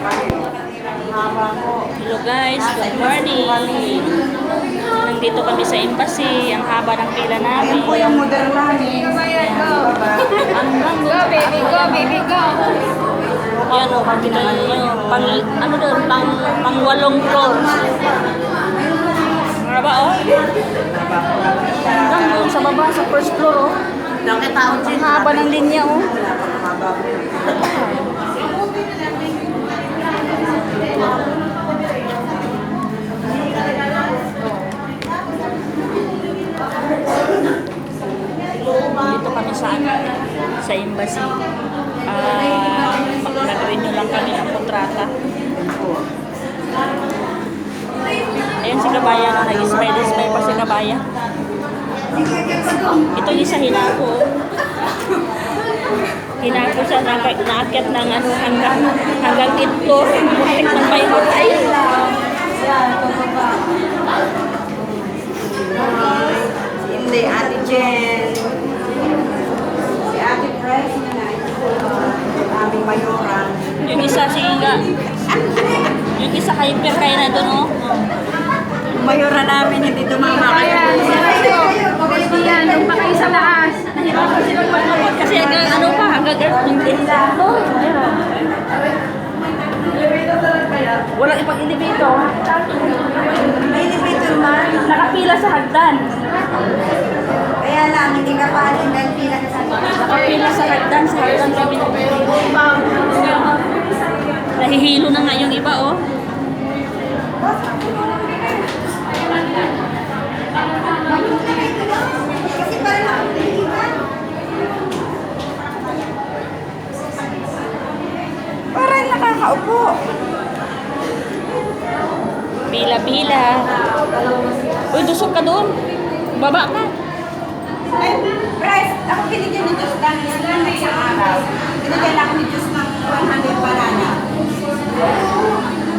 Hello guys, good morning. Nandito kami sa embassy. Ang haba ng pila namin. Yan po yung model namin. Go, baby, go, baby, go. Yan o, makita nyo. Ano doon? Pang 8 floor. Ano ba o? Hanggang doon sa baba, sa first floor o. Ang haba ng linya o. Dito kami sa embassy. Nag-renew lang kami ng kontrata. Ayan si Kabayan, nag-smile pa si Kabayan. Ito yung isa hinako. Hinako siya, naakyat ng hanggang ito. Muntik ng bayhot. Ayun lang. Hindi, Ate Jen. Si Ate Press na aming mayoran. Yung isa siya. Yung isa hyper kayo na doon, oh. Mayoran namin, hindi dumama kayo. Pwede yan, nung pa kayo sa laas. Nahirapan silang panood kasi hanggang hindi. Walang ipang elevator. May elevator man. Nakapila sa hagdan. Kaya lang, hindi ka pa hanggang pila ka sa Nakapila sa hagdan kami. Nahihilo na nga yung iba, oh. Kasi parang parang nakakaupo. Pila-pila. Uy, dusok ka doon. Baba ka. Ay, Press, ako binigyan ni Diyos lang sa araw. Binigyan ako ni Diyos ng 100 banana.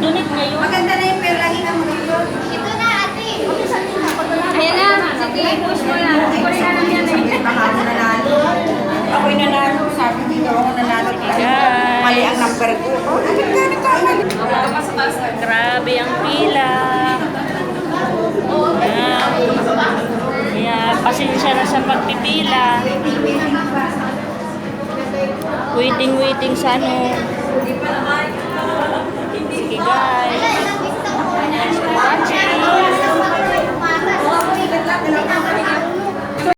Dunit ngayon. Maganda na yung perahingan mo dito. Ito na, ate. Ayan na, sige, push mo na. Push na lang yan eh. Baka ako nanalo. Ako'y nanalo. Sabi dito ako nanalo. Guys. Mali ang number ko. Oh, nagkano ka? Grabe ang pila. Ayan, pasensya na sa pagpipila. Waiting sa ano. Sige guys. Thanks for watching.